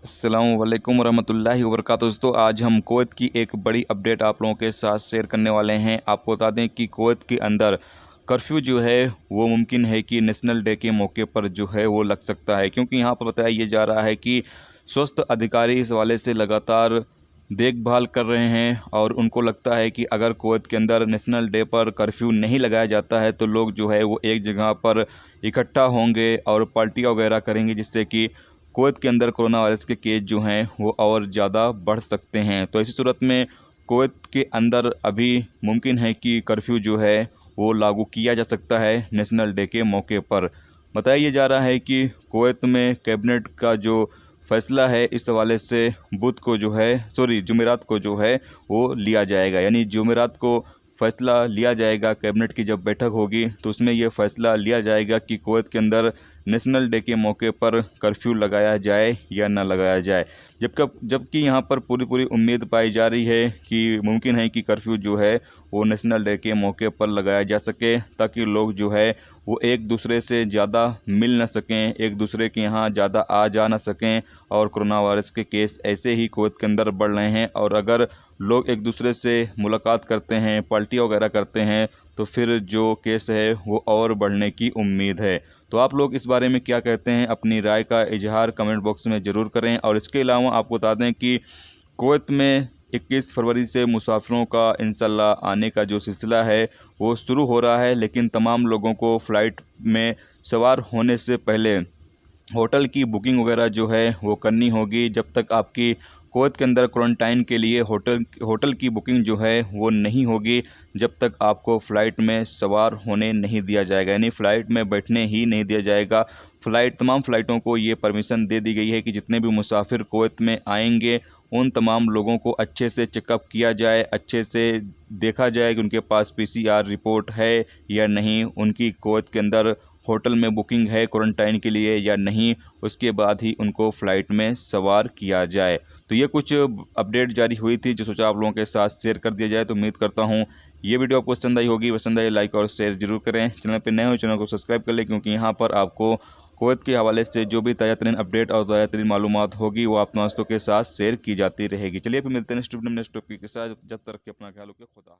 अस्सलामु अलैकुम वरहमतुल्लाहि वबरकातुहू। दोस्तों, आज हम कुवैत की एक बड़ी अपडेट आप लोगों के साथ शेयर करने वाले हैं। आपको बता दें कि कुवैत के अंदर कर्फ्यू जो है वो मुमकिन है कि नेशनल डे के मौके पर जो है वो लग सकता है, क्योंकि यहाँ पर बताया ये जा रहा है कि स्वास्थ्य अधिकारी इस हवाले से लगातार देखभाल कर रहे हैं और उनको लगता है कि अगर कुवैत के अंदर नेशनल डे पर कर्फ्यू नहीं लगाया जाता है तो लोग जो है वो एक जगह पर इकट्ठा होंगे और पार्टियाँ वगैरह करेंगे, जिससे कि कुवैत के अंदर कोरोना वायरस के केस जो हैं वो और ज़्यादा बढ़ सकते हैं। तो ऐसी सूरत में कुवैत के अंदर अभी मुमकिन है कि कर्फ्यू जो है वो लागू किया जा सकता है नेशनल डे के मौके पर। बताया जा रहा है कि कुवैत में कैबिनेट का जो फैसला है इस हवाले से बुध को जो है जुमेरात को जो है वो लिया जाएगा, यानी जुमेरात को फैसला लिया जाएगा। कैबिनेट की जब बैठक होगी तो उसमें यह फैसला लिया जाएगा कि कुवैत के अंदर नेशनल डे के मौके पर कर्फ्यू लगाया जाए या ना लगाया जाए। जबकि यहाँ पर पूरी उम्मीद पाई जा रही है कि मुमकिन है कि कर्फ्यू जो है वो नेशनल डे के मौके पर लगाया जा सके, ताकि लोग जो है वो एक दूसरे से ज़्यादा मिल ना सकें, एक दूसरे के यहाँ ज़्यादा आ जा ना सकें। और कोरोना वायरस के केस ऐसे ही कुवैत के अंदर बढ़ रहे हैं, और अगर लोग एक दूसरे से मुलाकात करते हैं, पार्टियाँ वगैरह करते हैं, तो फिर जो केस है वो और बढ़ने की उम्मीद है। तो आप लोग इस बारे में क्या कहते हैं? अपनी राय का इजहार कमेंट बॉक्स में ज़रूर करें। और इसके अलावा आपको बता दें कि कुवैत में 21 फरवरी से मुसाफिरों का इंशाल्लाह आने का जो सिलसिला है वो शुरू हो रहा है, लेकिन तमाम लोगों को फ़्लाइट में सवार होने से पहले होटल की बुकिंग वगैरह जो है वो करनी होगी। जब तक आपकी कुवैत के अंदर क्वारंटाइन के लिए होटल की बुकिंग जो है वो नहीं होगी, जब तक आपको फ़्लाइट में सवार होने नहीं दिया जाएगा, यानी फ़्लाइट में बैठने ही नहीं दिया जाएगा। तमाम फ़्लाइटों को ये परमिशन दे दी गई है कि जितने भी मुसाफिर कुवैत में आएंगे उन तमाम लोगों को अच्छे से चेकअप किया जाए, अच्छे से देखा जाए कि उनके पास PCR रिपोर्ट है या नहीं, उनकी कुवैत के अंदर होटल में बुकिंग है क्वारंटाइन के लिए या नहीं, उसके बाद ही उनको फ़्लाइट में सवार किया जाए। तो ये कुछ अपडेट जारी हुई थी जो सोचा आप लोगों के साथ शेयर कर दिया जाए। तो उम्मीद करता हूँ ये वीडियो आपको पसंद आई होगी। पसंद आई लाइक और शेयर जरूर करें। चैनल पर नए हो चैनल को सब्सक्राइब कर लें, क्योंकि यहाँ पर आपको कुवैत के हवाले से जो भी ताज़ा तरीन अपडेट और ताज़ा तरीन मालूमात होगी वो आप दोस्तों के साथ शेयर की जाती रहेगी। चलिए फिर मिलते हैं नेक्स्ट टॉपिक के साथ। जब तक अपना ख्याल रखिए। खुदा।